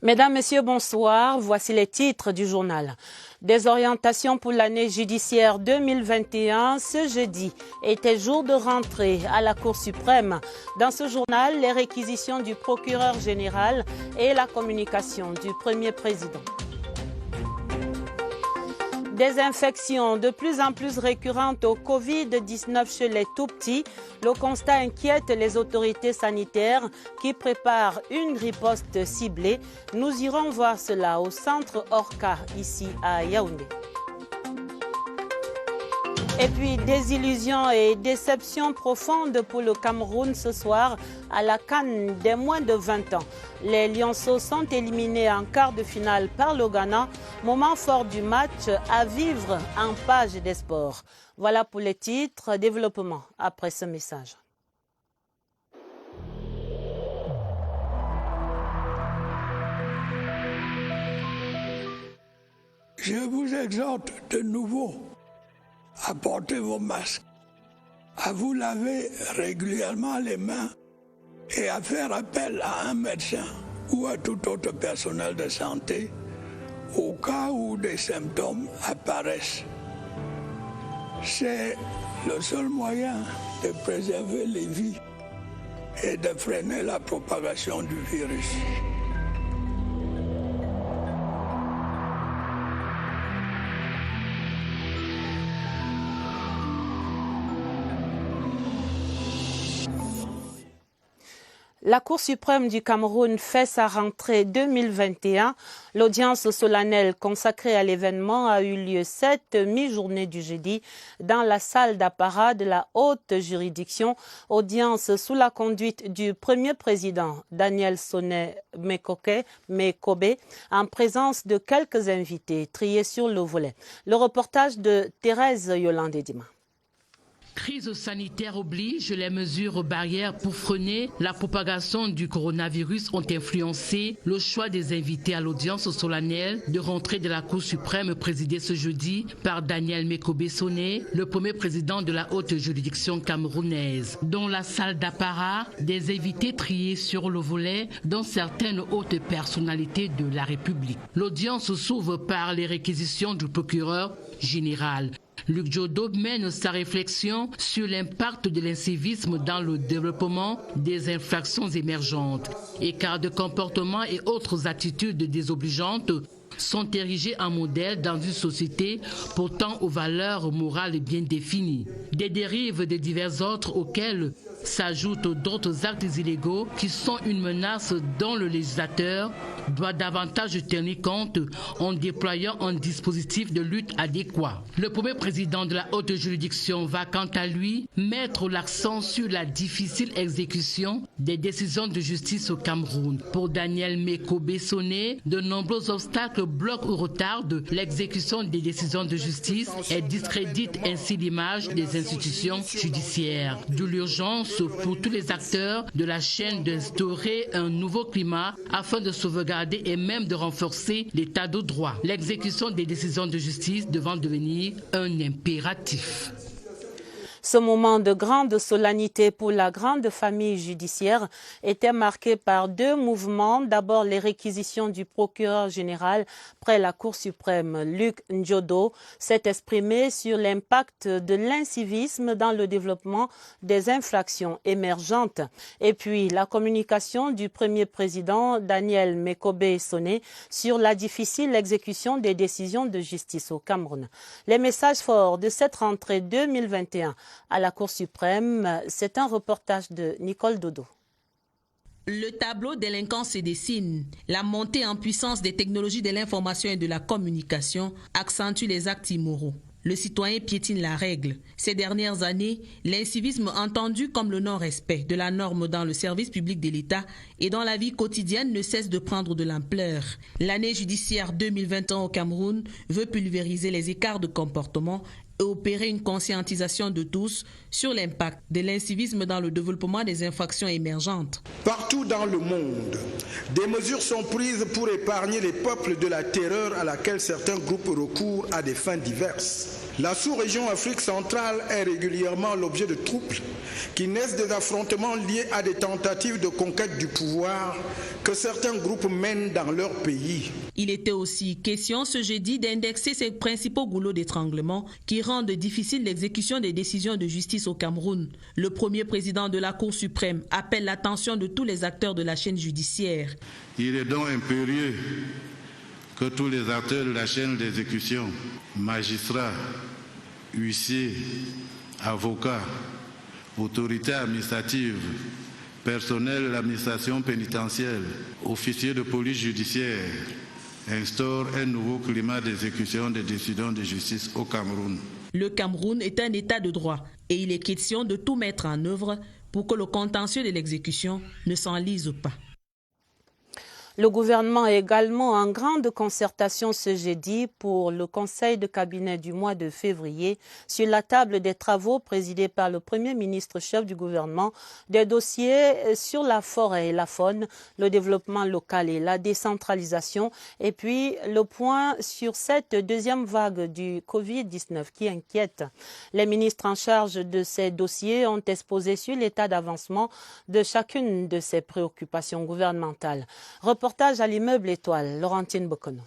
Mesdames, Messieurs, bonsoir. Voici les titres du journal. Des orientations pour l'année judiciaire 2021. Ce jeudi était jour de rentrée à la Cour suprême. Dans ce journal, les réquisitions du procureur général et la communication du premier président. Des infections de plus en plus récurrentes au Covid-19 chez les tout-petits. Le constat inquiète les autorités sanitaires qui préparent une riposte ciblée. Nous irons voir cela au centre Orca, ici à Yaoundé. Et puis, désillusions et déceptions profondes pour le Cameroun ce soir à la CAN des moins de 20 ans. Les Lionceaux sont éliminés en quart de finale par le Ghana. Moment fort du match à vivre en page des sports. Voilà pour les titres. Développement après ce message. Je vous exhorte de nouveau à porter vos masques, à vous laver régulièrement les mains et à faire appel à un médecin ou à tout autre personnel de santé au cas où des symptômes apparaissent. C'est le seul moyen de préserver les vies et de freiner la propagation du virus. La Cour suprême du Cameroun fait sa rentrée 2021. L'audience solennelle consacrée à l'événement a eu lieu cette mi-journée du jeudi dans la salle d'apparat de la haute juridiction. Audience sous la conduite du premier président Daniel Sonnet Mekobe en présence de quelques invités triés sur le volet. Le reportage de Thérèse Yolande Dima. Crise sanitaire oblige, les mesures barrières pour freiner la propagation du coronavirus ont influencé le choix des invités à l'audience solennelle de rentrée de la Cour suprême présidée ce jeudi par Daniel Mekobe Sonnet, le premier président de la haute juridiction camerounaise. Dans la salle d'apparat, des invités triés sur le volet, dont certaines hautes personnalités de la République. L'audience s'ouvre par les réquisitions du procureur général. Luc Jodo mène sa réflexion sur l'impact de l'incivisme dans le développement des infractions émergentes. Écarts de comportement et autres attitudes désobligeantes sont érigés en modèle dans une société portant aux valeurs morales bien définies. Des dérives de divers ordres auxquelles s'ajoutent d'autres actes illégaux qui sont une menace dont le législateur doit davantage tenir compte en déployant un dispositif de lutte adéquat. Le premier président de la haute juridiction va quant à lui mettre l'accent sur la difficile exécution des décisions de justice au Cameroun. Pour Daniel Mekobe Sonnet, de nombreux obstacles bloquent ou retardent l'exécution des décisions de justice et discréditent ainsi l'image des institutions judiciaires. De l'urgence pour tous les acteurs de la chaîne d'instaurer un nouveau climat afin de sauvegarder et même de renforcer l'état de droit. L'exécution des décisions de justice devant devenir un impératif. Ce moment de grande solennité pour la grande famille judiciaire était marqué par deux mouvements. D'abord, les réquisitions du procureur général près la Cour suprême. Luc Njodo s'est exprimé sur l'impact de l'incivisme dans le développement des infractions émergentes. Et puis, la communication du premier président Daniel Mekobe Sonnet sur la difficile exécution des décisions de justice au Cameroun. Les messages forts de cette rentrée 2021 à la Cour suprême, c'est un reportage de Nicole Dodo. Le tableau délinquant se dessine. La montée en puissance des technologies de l'information et de la communication accentue les actes immoraux. Le citoyen piétine la règle. Ces dernières années, l'incivisme entendu comme le non-respect de la norme dans le service public de l'État et dans la vie quotidienne ne cesse de prendre de l'ampleur. L'année judiciaire 2021 au Cameroun veut pulvériser les écarts de comportement et opérer une conscientisation de tous sur l'impact de l'incivisme dans le développement des infractions émergentes. Partout dans le monde, des mesures sont prises pour épargner les peuples de la terreur à laquelle certains groupes recourent à des fins diverses. La sous-région Afrique centrale est régulièrement l'objet de troubles qui naissent des affrontements liés à des tentatives de conquête du pouvoir que certains groupes mènent dans leur pays. Il était aussi question ce jeudi d'indexer ces principaux goulots d'étranglement qui rendent difficile l'exécution des décisions de justice au Cameroun. Le premier président de la Cour suprême appelle l'attention de tous les acteurs de la chaîne judiciaire. Il est donc impérieux que tous les acteurs de la chaîne d'exécution, magistrats, huissiers, avocats, autorités administratives, personnel de l'administration pénitentiaire, officiers de police judiciaire, instaurent un nouveau climat d'exécution des décisions de justice au Cameroun. Le Cameroun est un état de droit et il est question de tout mettre en œuvre pour que le contentieux de l'exécution ne s'enlise pas. Le gouvernement est également en grande concertation ce jeudi pour le conseil de cabinet du mois de février sur la table des travaux présidés par le Premier ministre chef du gouvernement, des dossiers sur la forêt et la faune, le développement local et la décentralisation, et puis le point sur cette deuxième vague du Covid-19 qui inquiète. Les ministres en charge de ces dossiers ont exposé sur l'état d'avancement de chacune de ces préoccupations gouvernementales. Reportage à l'immeuble Étoile, Laurentine Bokono.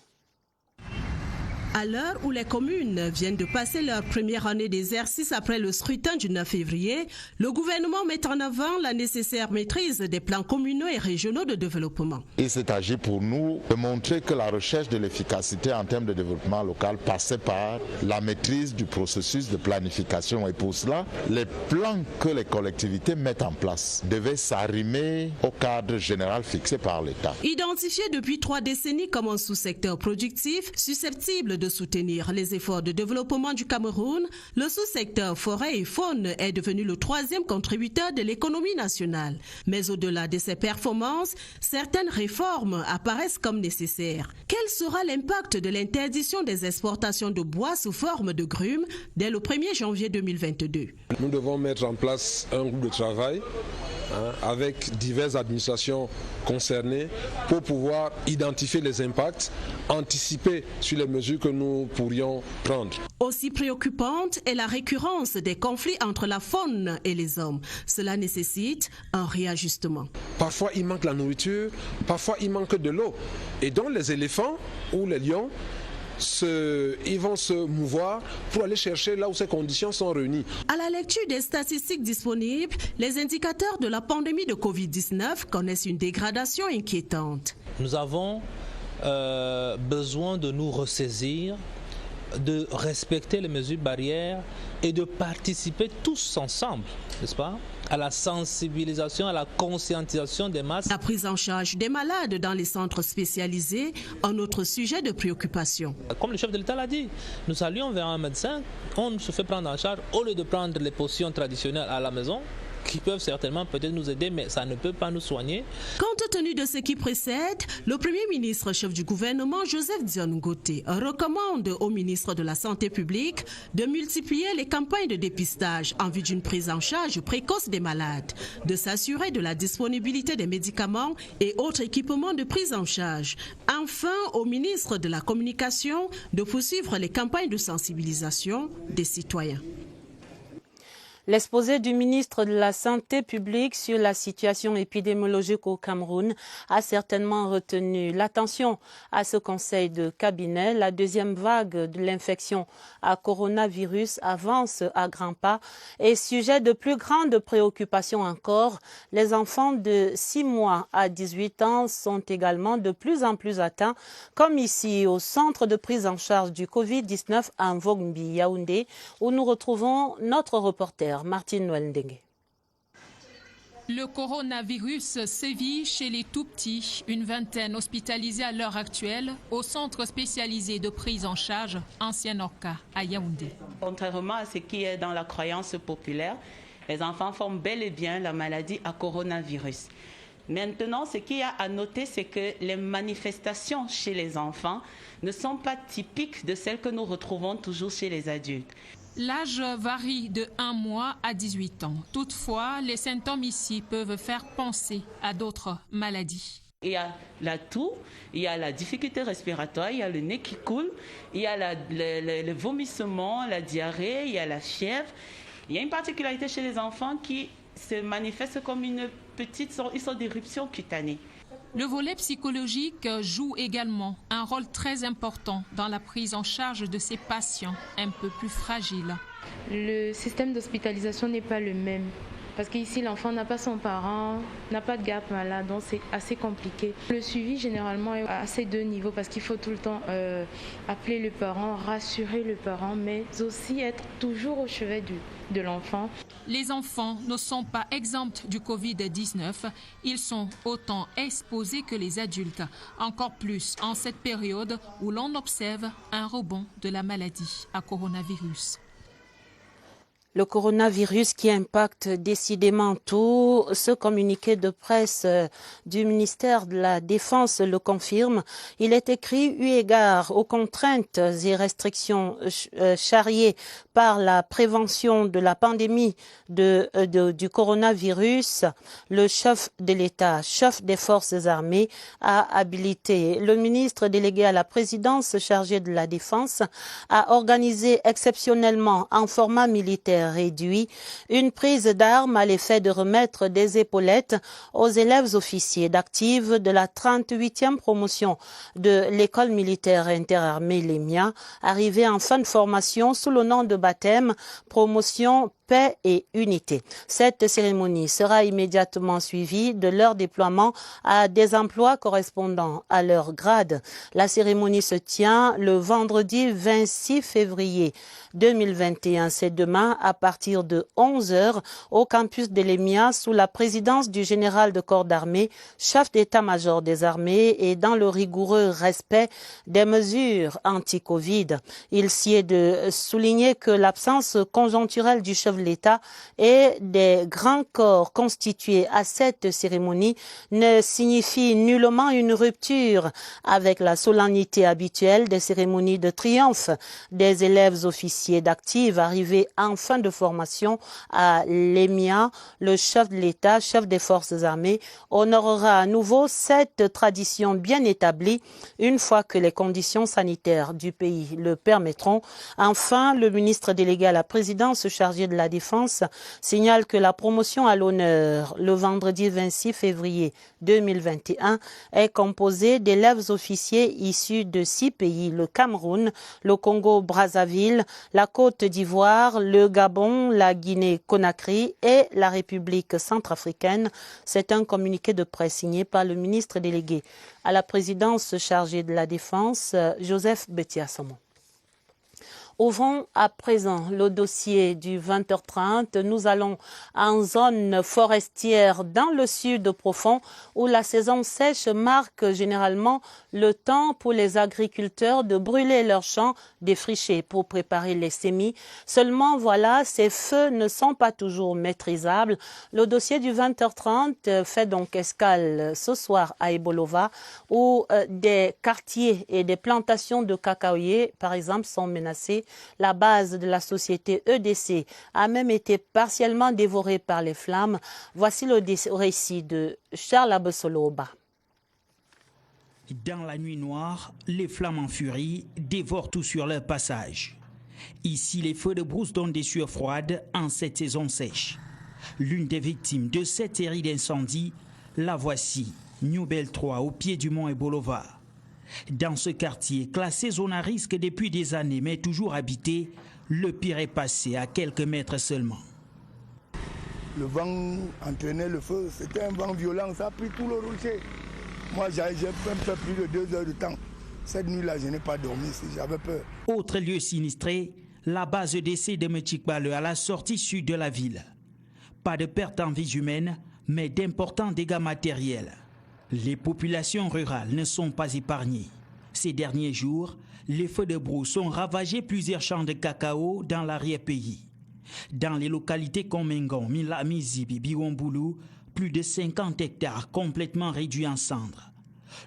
À l'heure où les communes viennent de passer leur première année d'exercice après le scrutin du 9 février, le gouvernement met en avant la nécessaire maîtrise des plans communaux et régionaux de développement. Il s'est agi pour nous de montrer que la recherche de l'efficacité en termes de développement local passait par la maîtrise du processus de planification. Et pour cela, les plans que les collectivités mettent en place devaient s'arrimer au cadre général fixé par l'État. Identifié depuis 3 décennies comme un sous-secteur productif susceptible de soutenir les efforts de développement du Cameroun, le sous-secteur forêt et faune est devenu le 3e contributeur de l'économie nationale. Mais au-delà de ces performances, certaines réformes apparaissent comme nécessaires. Quel sera l'impact de l'interdiction des exportations de bois sous forme de grumes dès le 1er janvier 2022? Nous devons mettre en place un groupe de travail avec diverses administrations concernées pour pouvoir identifier les impacts, anticiper sur les mesures que nous pourrions prendre. Aussi préoccupante est la récurrence des conflits entre la faune et les hommes. Cela nécessite un réajustement. Parfois il manque la nourriture, parfois il manque de l'eau. Et donc les éléphants ou les lions, ils vont se mouvoir pour aller chercher là où ces conditions sont réunies. À la lecture des statistiques disponibles, les indicateurs de la pandémie de Covid-19 connaissent une dégradation inquiétante. Nous avons besoin de nous ressaisir, de respecter les mesures barrières et de participer tous ensemble, n'est-ce pas, à la sensibilisation, à la conscientisation des masses. La prise en charge des malades dans les centres spécialisés, un autre sujet de préoccupation. Comme le chef de l'État l'a dit, nous allions vers un médecin, on se fait prendre en charge au lieu de prendre les potions traditionnelles à la maison, qui peuvent certainement peut-être nous aider, mais ça ne peut pas nous soigner. Compte tenu de ce qui précède, le Premier ministre chef du gouvernement, Joseph Dion Ngoteh, recommande au ministre de la Santé publique de multiplier les campagnes de dépistage en vue d'une prise en charge précoce des malades, de s'assurer de la disponibilité des médicaments et autres équipements de prise en charge. Enfin, au ministre de la Communication de poursuivre les campagnes de sensibilisation des citoyens. L'exposé du ministre de la Santé publique sur la situation épidémiologique au Cameroun a certainement retenu l'attention à ce conseil de cabinet. La deuxième vague de l'infection à coronavirus avance à grands pas et sujet de plus grande préoccupation encore. Les enfants de 6 mois à 18 ans sont également de plus en plus atteints, comme ici au centre de prise en charge du Covid-19 à Mvogbi, Yaoundé, où nous retrouvons notre reporter Martine Noël-Ndengue. Le coronavirus sévit chez les tout-petits, une vingtaine hospitalisés à l'heure actuelle au centre spécialisé de prise en charge Ancien Orca à Yaoundé. Contrairement à ce qui est dans la croyance populaire, les enfants forment bel et bien la maladie à coronavirus. Maintenant, ce qu'il y a à noter, c'est que les manifestations chez les enfants ne sont pas typiques de celles que nous retrouvons toujours chez les adultes. L'âge varie de 1 mois à 18 ans. Toutefois, les symptômes ici peuvent faire penser à d'autres maladies. Il y a la toux, il y a la difficulté respiratoire, il y a le nez qui coule, il y a le vomissement, la diarrhée, il y a la fièvre. Il y a une particularité chez les enfants qui se manifeste comme une sorte d'éruption cutanée. Le volet psychologique joue également un rôle très important dans la prise en charge de ces patients un peu plus fragiles. Le système d'hospitalisation n'est pas le même. Parce qu'ici, l'enfant n'a pas son parent, n'a pas de garde malade, donc c'est assez compliqué. Le suivi, généralement, est à ces deux niveaux parce qu'il faut tout le temps appeler le parent, rassurer le parent, mais aussi être toujours au chevet de l'enfant. Les enfants ne sont pas exempts du Covid-19. Ils sont autant exposés que les adultes, encore plus en cette période où l'on observe un rebond de la maladie à coronavirus. Le coronavirus qui impacte décidément tout, ce communiqué de presse du ministère de la Défense le confirme. Il est écrit eu égard aux contraintes et restrictions charriées par la prévention de la pandémie du coronavirus. Le chef de l'État, chef des forces armées, a habilité le ministre délégué à la présidence chargé de la Défense à organiser exceptionnellement en format militaire réduit une prise d'armes à l'effet de remettre des épaulettes aux élèves officiers d'active de la 38e promotion de l'école militaire interarmée Lemia, arrivée en fin de formation sous le nom de baptême promotion paix et unité. Cette cérémonie sera immédiatement suivie de leur déploiement à des emplois correspondant à leur grade. La cérémonie se tient le vendredi 26 février 2021. C'est demain à partir de 11h au campus de l'EMIA sous la présidence du général de corps d'armée, chef d'état-major des armées et dans le rigoureux respect des mesures anti-Covid. Il s'y est de souligner que l'absence conjoncturelle du chef de l'État et des grands corps constitués à cette cérémonie ne signifie nullement une rupture avec la solennité habituelle des cérémonies de triomphe des élèves officiers d'active arrivés en fin de formation à l'EMIA. Le chef de l'État, chef des forces armées, honorera à nouveau cette tradition bien établie une fois que les conditions sanitaires du pays le permettront. Enfin, le ministre délégué à la présidence chargé de la Défense signale que la promotion à l'honneur le vendredi 26 février 2021 est composée d'élèves officiers issus de 6 pays, le Cameroun, le Congo-Brazzaville, la Côte d'Ivoire, le Gabon, la Guinée-Conakry et la République centrafricaine. C'est un communiqué de presse signé par le ministre délégué à la présidence chargé de la Défense, Joseph Betia-Somon. Ouvrons à présent le dossier du 20h30. Nous allons en zone forestière dans le sud profond où la saison sèche marque généralement le temps pour les agriculteurs de brûler leurs champs défrichés pour préparer les semis. Seulement, voilà, ces feux ne sont pas toujours maîtrisables. Le dossier du 20h30 fait donc escale ce soir à Ebolova où des quartiers et des plantations de cacaoyers, par exemple, sont menacés. La base de la société EDC a même été partiellement dévorée par les flammes. Voici le récit de Charles Abesoloba. Dans la nuit noire, les flammes en furie dévorent tout sur leur passage. Ici, les feux de brousse donnent des sueurs froides en cette saison sèche. L'une des victimes de cette série d'incendies, la voici, Newbel 3, au pied du mont Ebolova. Dans ce quartier, classé zone à risque depuis des années, mais toujours habité, le pire est passé à quelques mètres seulement. Le vent entraînait le feu, c'était un vent violent, ça a pris tout le rocher. Moi, j'ai fait plus de 2 heures de temps. Cette nuit-là, je n'ai pas dormi, j'avais peur. Autre lieu sinistré, la base d'essai de Mechikbale à la sortie sud de la ville. Pas de perte en vies humaines, mais d'importants dégâts matériels. Les populations rurales ne sont pas épargnées. Ces derniers jours, les feux de brousse ont ravagé plusieurs champs de cacao dans l'arrière-pays. Dans les localités comme Mengon, Milami, Zibi, Biwomboulou, plus de 50 hectares complètement réduits en cendres.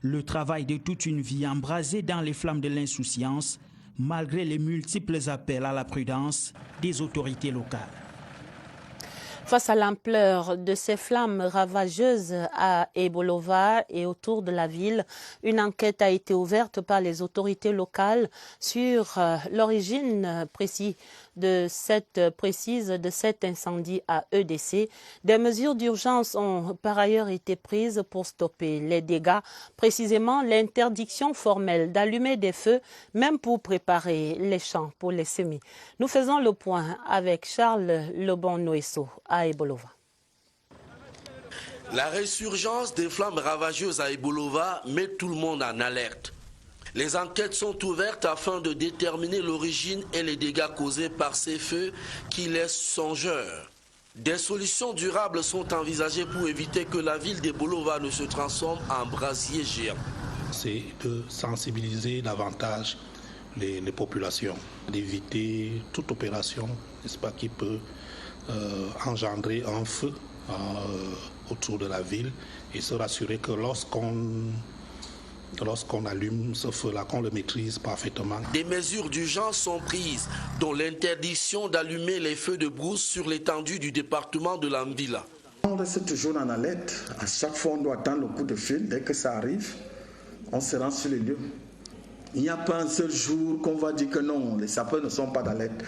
Le travail de toute une vie embrasé dans les flammes de l'insouciance malgré les multiples appels à la prudence des autorités locales. Face à l'ampleur de ces flammes ravageuses à Ebolova et autour de la ville, une enquête a été ouverte par les autorités locales sur l'origine précise de cet incendie à EDC. Des mesures d'urgence ont par ailleurs été prises pour stopper les dégâts, précisément l'interdiction formelle d'allumer des feux, même pour préparer les champs pour les semis. Nous faisons le point avec Charles Lebon-Noesso à Ebolova. La résurgence des flammes ravageuses à Ebolova met tout le monde en alerte. Les enquêtes sont ouvertes afin de déterminer l'origine et les dégâts causés par ces feux qui laissent songeurs. Des solutions durables sont envisagées pour éviter que la ville d'Ebolova ne se transforme en brasier géant. C'est de sensibiliser davantage les populations, d'éviter toute opération, n'est-ce pas, qui peut engendrer un feu autour de la ville et se rassurer que lorsqu'on allume ce feu-là, qu'on le maîtrise parfaitement. Des mesures d'urgence sont prises, dont l'interdiction d'allumer les feux de brousse sur l'étendue du département de l'Ambila. On reste toujours en alerte. À chaque fois, on doit attendre le coup de fil. Dès que ça arrive, on se rend sur les lieux. Il n'y a pas un seul jour qu'on va dire que non, les sapeurs ne sont pas d'alerte.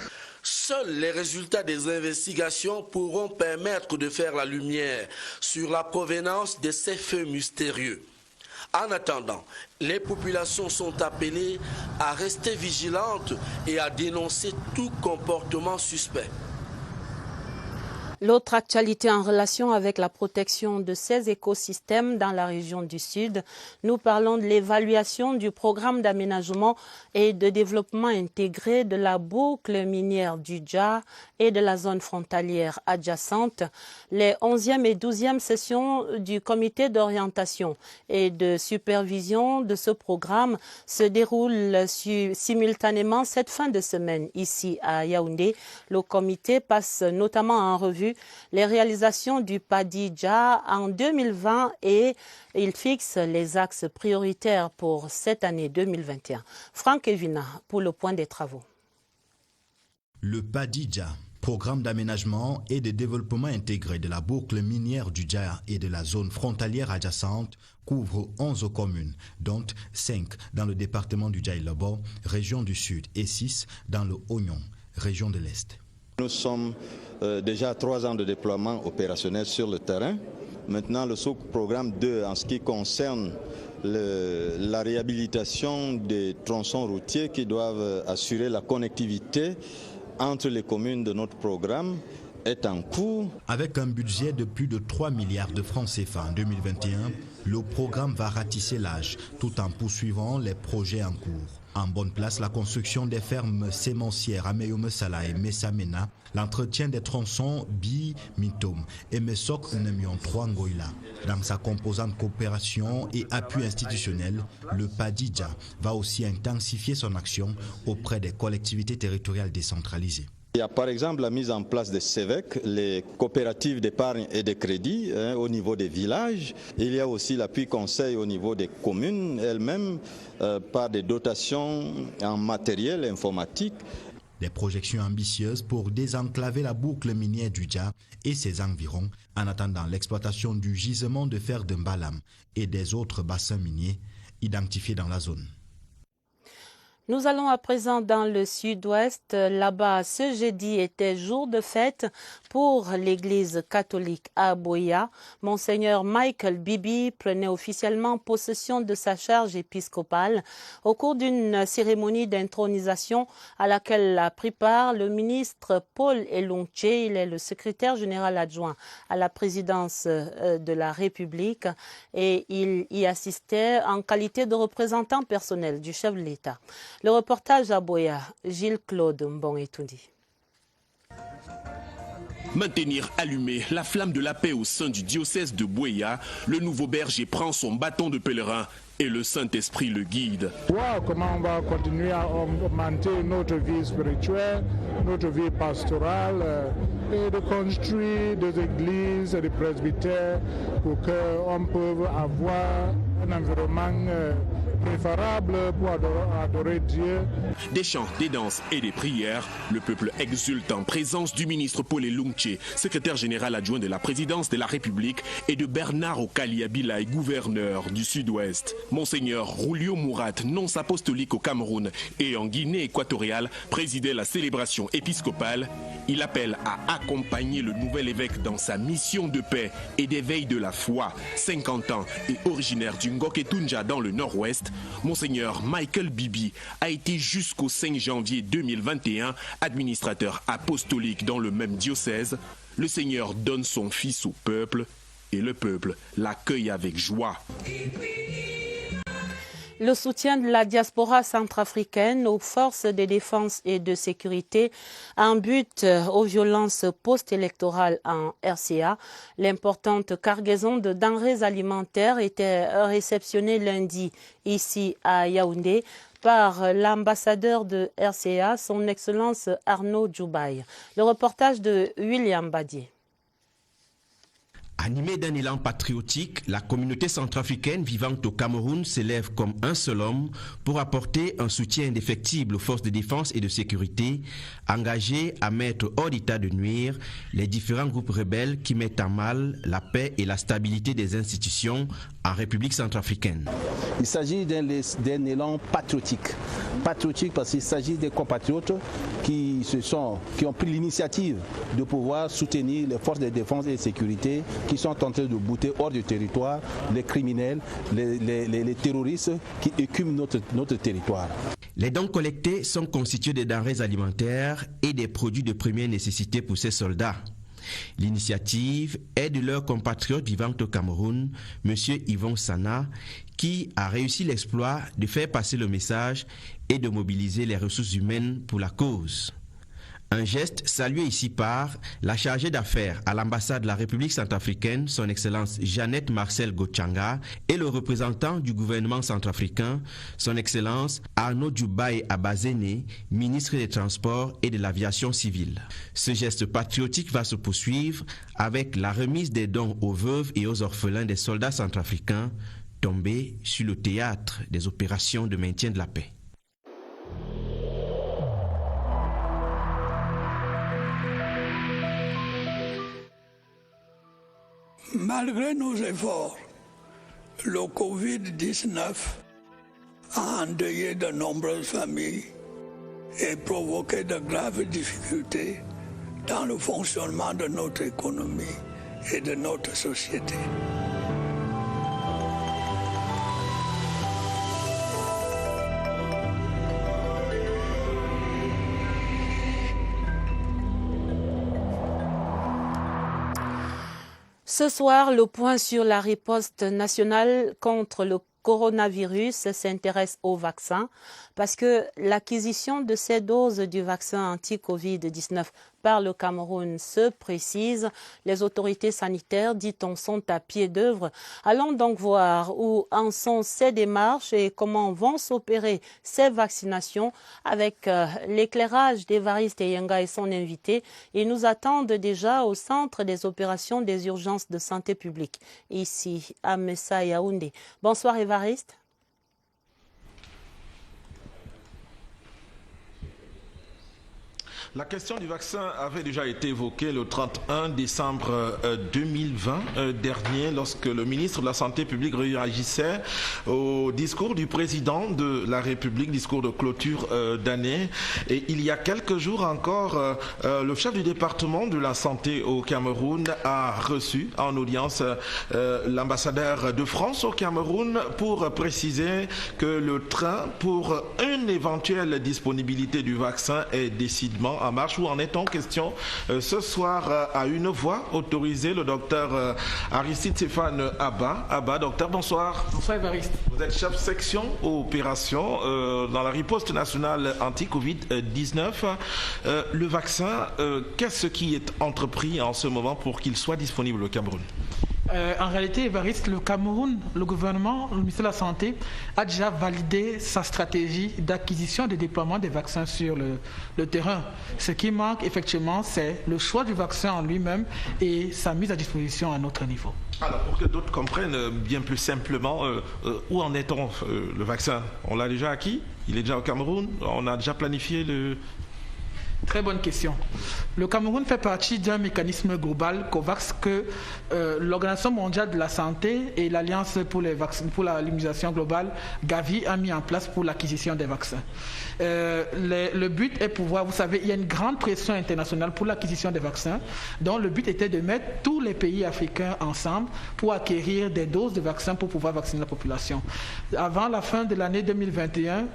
Seuls les résultats des investigations pourront permettre de faire la lumière sur la provenance de ces feux mystérieux. En attendant, les populations sont appelées à rester vigilantes et à dénoncer tout comportement suspect. L'autre actualité en relation avec la protection de ces écosystèmes dans la région du Sud, nous parlons de l'évaluation du programme d'aménagement et de développement intégré de la boucle minière du Dja et de la zone frontalière adjacente. Les 11e et 12e sessions du comité d'orientation et de supervision de ce programme se déroulent simultanément cette fin de semaine ici à Yaoundé. Le comité passe notamment en revue les réalisations du PADI-Dja en 2020 et il fixe les axes prioritaires pour cette année 2021. Franck Evina pour le point des travaux. Le PADI-Dja, programme d'aménagement et de développement intégré de la boucle minière du Dja et de la zone frontalière adjacente, couvre 11 communes, dont 5 dans le département du Dja-et-Lobo, région du Sud, et 6 dans le Oignon, région de l'Est. Nous sommes déjà à 3 ans de déploiement opérationnel sur le terrain. Maintenant, le sous-programme 2, en ce qui concerne la réhabilitation des tronçons routiers qui doivent assurer la connectivité entre les communes de notre programme, est en cours. Avec un budget de plus de 3 milliards de francs CFA en 2021, le programme va ratisser l'âge tout en poursuivant les projets en cours. En bonne place, la construction des fermes sémencières à Meyomesala et Messamena, l'entretien des tronçons Bi, Mitom et Mesok Nemion 3 Ngoïla. Dans sa composante coopération et appui institutionnel, le PADI-Dja va aussi intensifier son action auprès des collectivités territoriales décentralisées. Il y a par exemple la mise en place des CEVEC, les coopératives d'épargne et de crédit au niveau des villages. Il y a aussi l'appui conseil au niveau des communes elles-mêmes par des dotations en matériel informatique. Des projections ambitieuses pour désenclaver la boucle minière du Dja et ses environs en attendant l'exploitation du gisement de fer de Mbalam et des autres bassins miniers identifiés dans la zone. Nous allons à présent dans le sud-ouest. Là-bas, ce jeudi était jour de fête pour l'église catholique à Boya. Monseigneur Michael Bibi prenait officiellement possession de sa charge épiscopale au cours d'une cérémonie d'intronisation à laquelle a pris part le ministre Paul Elongche. Il est le secrétaire général adjoint à la présidence de la République et il y assistait en qualité de représentant personnel du chef de l'État. Le reportage à Boya, Gilles-Claude Mbong-Etoundi. Maintenir allumée la flamme de la paix au sein du diocèse de Boya, le nouveau berger prend son bâton de pèlerin et le Saint-Esprit le guide. Wow, comment on va continuer à augmenter notre vie spirituelle, notre vie pastorale et de construire des églises et des presbytères pour qu'on puisse avoir un environnement préférable pour adorer Dieu. Des chants, des danses et des prières, le peuple exulte en présence du ministre Paul Elungche, secrétaire général adjoint de la présidence de la République, et de Bernard Okaliabilai, gouverneur du Sud-Ouest. Monseigneur Julio Mourat, nonce apostolique au Cameroun et en Guinée équatoriale, présidait la célébration épiscopale. Il appelle à accompagner le nouvel évêque dans sa mission de paix et d'éveil de la foi. 50 ans et originaire du Ngoketunja dans le nord-ouest, Monseigneur Michael Bibi a été jusqu'au 5 janvier 2021 administrateur apostolique dans le même diocèse. Le Seigneur donne son Fils au peuple et le peuple l'accueille avec joie. Le soutien de la diaspora centrafricaine aux forces de défense et de sécurité en but aux violences post-électorales en RCA. L'importante cargaison de denrées alimentaires était réceptionnée lundi ici à Yaoundé par l'ambassadeur de RCA, son Excellence Arnaud Djoubaï. Le reportage de William Badier. Animée d'un élan patriotique, la communauté centrafricaine vivant au Cameroun s'élève comme un seul homme pour apporter un soutien indéfectible aux forces de défense et de sécurité, engagées à mettre hors d'état de nuire les différents groupes rebelles qui mettent en mal la paix et la stabilité des institutions en République centrafricaine. Il s'agit d'un élan patriotique. Patriotique parce qu'il s'agit des compatriotes qui ont pris l'initiative de pouvoir soutenir les forces de défense et de sécurité qui sont en train de bouter hors du territoire les criminels, les terroristes qui écument notre territoire. Les dons collectés sont constitués de denrées alimentaires et des produits de première nécessité pour ces soldats. L'initiative est de leur compatriote vivant au Cameroun, M. Yvon Sana, qui a réussi l'exploit de faire passer le message et de mobiliser les ressources humaines pour la cause. Un geste salué ici par la chargée d'affaires à l'ambassade de la République centrafricaine, son Excellence Jeannette Marcel Gochanga, et le représentant du gouvernement centrafricain, son Excellence Arnaud Djoubaï Abazene, ministre des Transports et de l'Aviation civile. Ce geste patriotique va se poursuivre avec la remise des dons aux veuves et aux orphelins des soldats centrafricains tombés sur le théâtre des opérations de maintien de la paix. Malgré nos efforts, le Covid-19 a endeuillé de nombreuses familles et provoqué de graves difficultés dans le fonctionnement de notre économie et de notre société. Ce soir, le point sur la riposte nationale contre le coronavirus s'intéresse au vaccin parce que l'acquisition de ces doses du vaccin anti-Covid-19 par le Cameroun se précise. Les autorités sanitaires, dit-on, sont à pied d'œuvre. Allons donc voir où en sont ces démarches et comment vont s'opérer ces vaccinations avec l'éclairage d'Évariste Yenga et son invité. Ils nous attendent déjà au centre des opérations des urgences de santé publique, ici à Messa Yaoundé. Bonsoir Évariste. La question du vaccin avait déjà été évoquée le 31 décembre 2020 dernier lorsque le ministre de la Santé publique réagissait au discours du président de la République, discours de clôture d'année. Et il y a quelques jours encore, le chef du département de la santé au Cameroun a reçu en audience l'ambassadeur de France au Cameroun pour préciser que le train pour une éventuelle disponibilité du vaccin est décidément en marche. Où en est-on question ce soir à une voix autorisée, le docteur Aristide Stéphane Abba. Docteur, bonsoir. Bonsoir Évariste. Vous êtes chef section opération dans la riposte nationale anti-Covid-19. Le vaccin, qu'est-ce qui est entrepris en ce moment pour qu'il soit disponible au Cameroun? En réalité, Évariste, le Cameroun, le gouvernement, le ministère de la Santé a déjà validé sa stratégie d'acquisition et de déploiement des vaccins sur le terrain. Ce qui manque effectivement, c'est le choix du vaccin en lui-même et sa mise à disposition à notre niveau. Alors, pour que d'autres comprennent bien plus simplement, où en est-on le vaccin? On l'a déjà acquis? Il est déjà au Cameroun? On a déjà planifié le... Très bonne question. Le Cameroun fait partie d'un mécanisme global COVAX que l'Organisation mondiale de la santé et l'Alliance pour l'immunisation globale, Gavi, a mis en place pour l'acquisition des vaccins. Le but est pouvoir, vous savez, il y a une grande pression internationale pour l'acquisition des vaccins, dont le but était de mettre tous les pays africains ensemble pour acquérir des doses de vaccins pour pouvoir vacciner la population. Avant la fin de l'année 2021,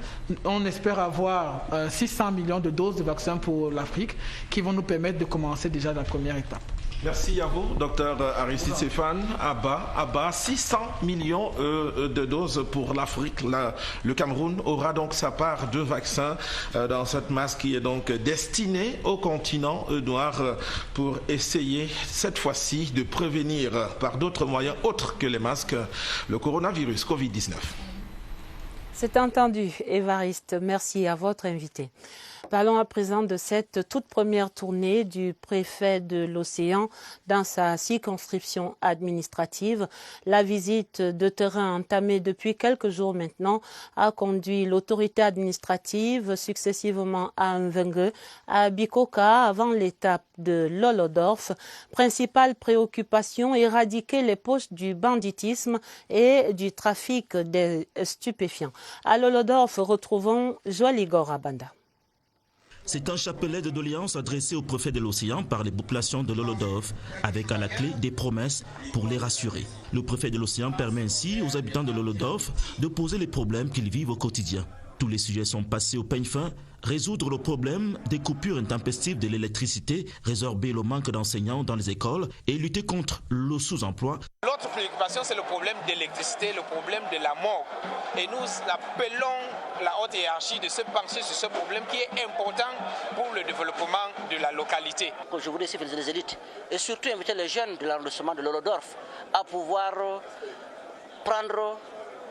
on espère avoir 600 millions de doses de vaccins pour l'Afrique qui vont nous permettre de commencer déjà la première étape. Merci à vous, docteur Aristide Stéphane. Abba, 600 millions de doses pour l'Afrique. Le Cameroun aura donc sa part de vaccins dans cette masse qui est donc destinée au continent noir pour essayer cette fois-ci de prévenir par d'autres moyens autres que les masques le coronavirus Covid-19. C'est entendu, Évariste. Merci à votre invité. Parlons à présent de cette toute première tournée du préfet de l'Océan dans sa circonscription administrative. La visite de terrain entamée depuis quelques jours maintenant a conduit l'autorité administrative successivement à Mvengue, à Bikoka avant l'étape de Lolodorf. Principale préoccupation, éradiquer les poches du banditisme et du trafic des stupéfiants. À Lolodorf, retrouvons Joël Igor Abanda. C'est un chapelet de doléances adressé au préfet de l'Océan par les populations de Lolodorf, avec à la clé des promesses pour les rassurer. Le préfet de l'Océan permet ainsi aux habitants de Lolodorf de poser les problèmes qu'ils vivent au quotidien. Tous les sujets sont passés au peigne fin. Résoudre le problème des coupures intempestives de l'électricité, résorber le manque d'enseignants dans les écoles et lutter contre le sous-emploi. L'autre préoccupation, c'est le problème d'électricité, le problème de la mort. Et nous appelons la haute hiérarchie de se pencher sur ce problème qui est important pour le développement de la localité. Je voudrais féliciter les élites et surtout inviter les jeunes de l'arrondissement de Lolodorf à pouvoir prendre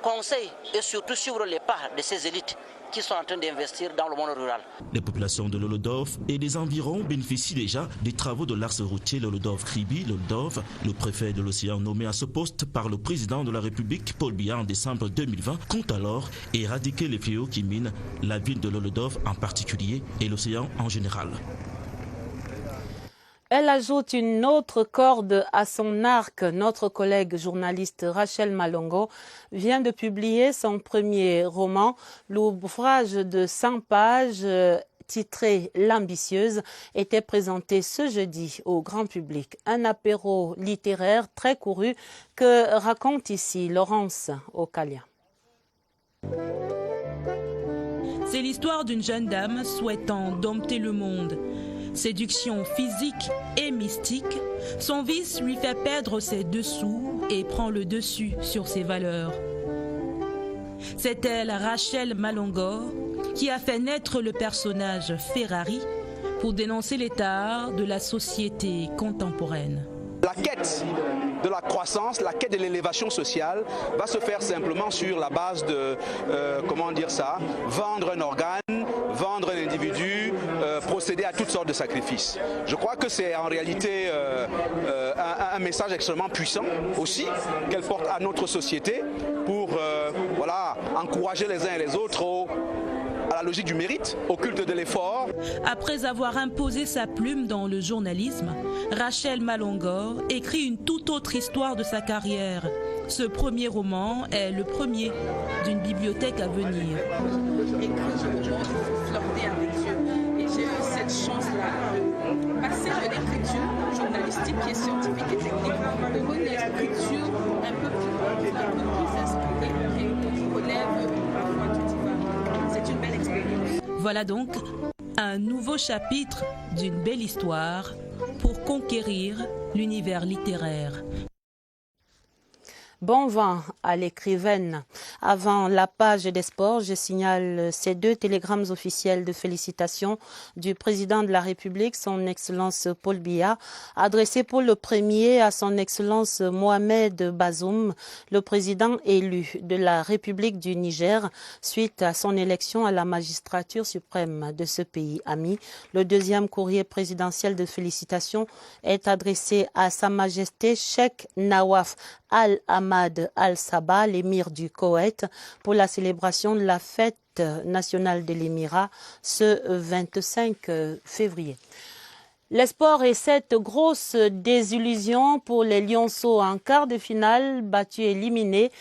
conseil et surtout suivre les pas de ces élites qui sont en train d'investir dans le monde rural. Les populations de Lolodorf et des environs bénéficient déjà des travaux de l'axe routier Lolodorf-Kribi-Lolodorf. Le préfet de l'Océan nommé à ce poste par le président de la République, Paul Biya, en décembre 2020, compte alors éradiquer les fléaux qui minent la ville de Lolodorf en particulier et l'Océan en général. Elle ajoute une autre corde à son arc. Notre collègue journaliste Rachel Malongo vient de publier son premier roman. L'ouvrage de 100 pages titré L'ambitieuse était présenté ce jeudi au grand public. Un apéro littéraire très couru que raconte ici Laurence Okalia. C'est l'histoire d'une jeune dame souhaitant dompter le monde. Séduction physique et mystique, son vice lui fait perdre ses dessous et prend le dessus sur ses valeurs. C'est elle, Rachel Malongo, qui a fait naître le personnage Ferrari pour dénoncer l'état de la société contemporaine. La quête de la croissance, la quête de l'élévation sociale va se faire simplement sur la base de, vendre un organe, vendre un individu, procéder à toutes sortes de sacrifices. Je crois que c'est en réalité un message extrêmement puissant aussi qu'elle porte à notre société pour encourager les uns et les autres à la logique du mérite, au culte de l'effort. Après avoir imposé sa plume dans le journalisme, Rachel Malongo écrit une toute autre histoire de sa carrière. Ce premier roman est le premier d'une bibliothèque à venir. Et j'ai eu cette chance-là de passer de l'écriture journalistique qui est scientifique et technique pour une écriture un peu plus inspirée qui relève parfois du divin. C'est une belle expérience. Voilà donc un nouveau chapitre d'une belle histoire pour conquérir l'univers littéraire. Bon vent à l'écrivaine. Avant la page des sports, je signale ces deux télégrammes officiels de félicitations du président de la République, son Excellence Paul Biya, adressés pour le premier à son Excellence Mohamed Bazoum, le président élu de la République du Niger, suite à son élection à la magistrature suprême de ce pays ami. Le deuxième courrier présidentiel de félicitations est adressé à Sa Majesté Cheikh Nawaf Al-Ahmad Al-Sabah, l'émir du Koweït, pour la célébration de la fête nationale de l'Émirat ce 25 février. Les sports et cette grosse désillusion pour les Lionceaux en quart de finale, battus et éliminés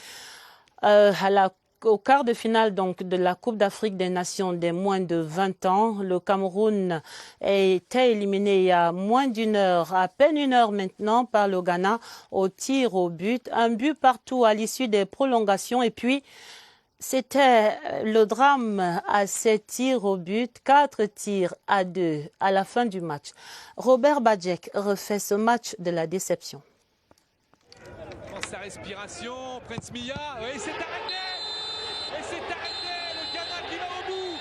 au quart de finale donc de la Coupe d'Afrique des Nations des moins de 20 ans. Le Cameroun était éliminé il y a moins d'une heure, à peine une heure maintenant, par le Ghana au tir au but. Un but partout à l'issue des prolongations et puis c'était le drame à ces tirs au but, 4-2 à la fin du match. Robert Badjek refait ce match de la déception. Sa respiration, Prince Mia, et c'est arrêté! Et c'est arrêté, le Ghana qui va au bout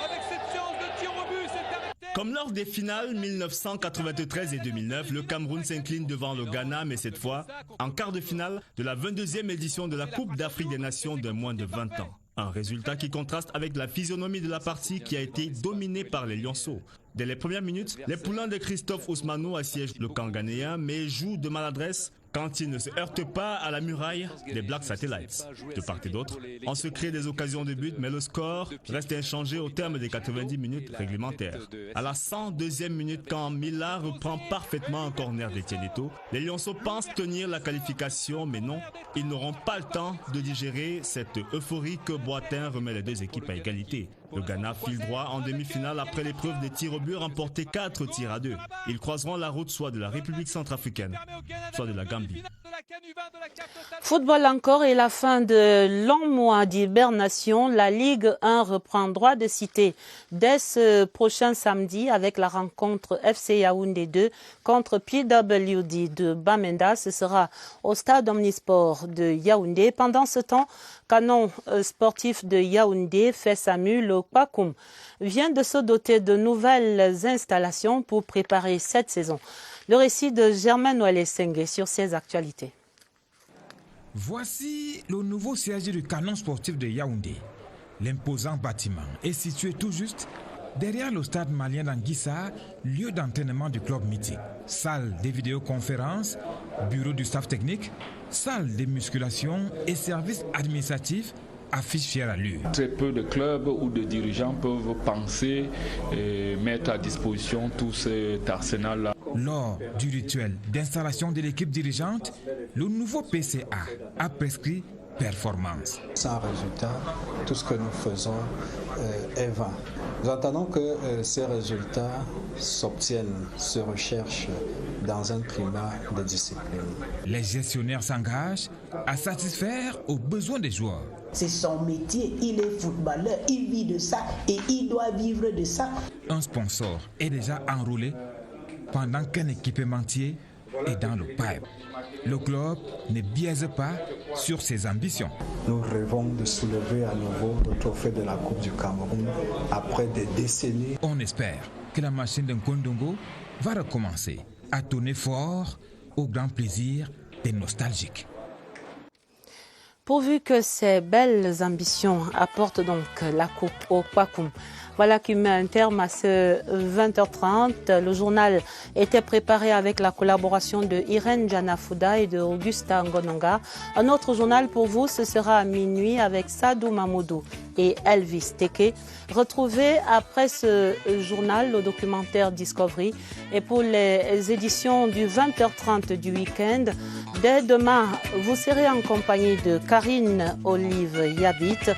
avec cette séance de tir au but, c'est arrêté. Comme lors des finales 1993 et 2009, le Cameroun s'incline devant le Ghana, mais cette fois en quart de finale de la 22e édition de la Coupe d'Afrique des Nations de moins de 20 ans. Un résultat qui contraste avec la physionomie de la partie qui a été dominée par les Lionceaux. Dès les premières minutes, les poulains de Christophe Ousmano assiègent le camp ghanéen, mais jouent de maladresse quand ils ne se heurtent pas à la muraille des Black Satellites. De part et d'autre, on se crée des occasions de but, mais le score reste inchangé au terme des 90 minutes réglementaires. À la 102e minute, quand Mila reprend parfaitement un corner d'Etienne Eto'o, les Lionceaux pensent tenir la qualification, mais non, ils n'auront pas le temps de digérer cette euphorie que Boitin remet les deux équipes à égalité. Le Ghana file droit en demi-finale après l'épreuve des tirs au but remportés 4-2. Ils croiseront la route soit de la République centrafricaine, soit de la Gambie. Football encore et la fin de longs mois d'hibernation. La Ligue 1 reprend droit de cité dès ce prochain samedi avec la rencontre FC Yaoundé 2 contre PWD de Bamenda. Ce sera au stade Omnisport de Yaoundé. Pendant ce temps, canon sportif de Yaoundé, FESAMU, le Kwakum, vient de se doter de nouvelles installations pour préparer cette saison. Le récit de Germaine Ouellet-Sengue sur ces actualités. Voici le nouveau siège du canon sportif de Yaoundé. L'imposant bâtiment est situé tout juste derrière le stade malien d'Anguissa, lieu d'entraînement du club mythique. Salle de vidéoconférence, bureau du staff technique, salle de musculation et services administratifs affiche fière allure. Très peu de clubs ou de dirigeants peuvent penser et mettre à disposition tout cet arsenal-là. Lors du rituel d'installation de l'équipe dirigeante, le nouveau PCA a prescrit performance. Sans résultat, tout ce que nous faisons est vain. Nous attendons que ces résultats s'obtiennent, se recherchent dans un climat de discipline. Les gestionnaires s'engagent à satisfaire aux besoins des joueurs. C'est son métier, il est footballeur, il vit de ça et il doit vivre de ça. Un sponsor est déjà enrôlé pendant qu'un équipementier est dans le pipe. Le club ne biaise pas sur ses ambitions. Nous rêvons de soulever à nouveau le trophée de la Coupe du Cameroun après des décennies. On espère que la machine de Nkondongo va recommencer à tourner fort au grand plaisir des nostalgiques. Pourvu que ces belles ambitions apportent donc la coupe au Kwakum. Voilà qui met un terme à ce 20h30. Le journal était préparé avec la collaboration de Irène Janafouda et de Augusta Ngononga. Un autre journal pour vous, ce sera à minuit avec Sadou Mamoudou et Elvis Teke. Retrouvez après ce journal le documentaire Discovery. Et pour les éditions du 20h30 du week-end, dès demain, vous serez en compagnie de Karine Olive Yabit.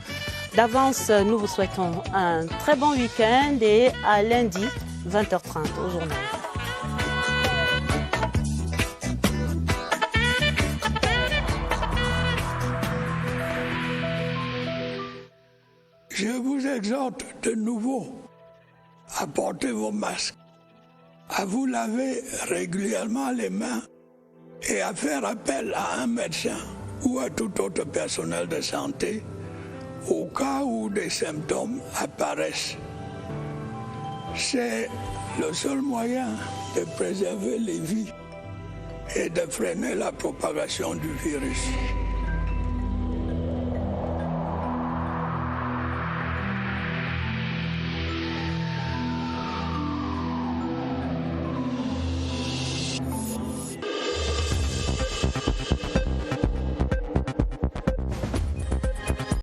D'avance, nous vous souhaitons un très bon week-end et à lundi, 20h30 au journal. Je vous exhorte de nouveau à porter vos masques, à vous laver régulièrement les mains et à faire appel à un médecin ou à tout autre personnel de santé au cas où des symptômes apparaissent. C'est le seul moyen de préserver les vies et de freiner la propagation du virus.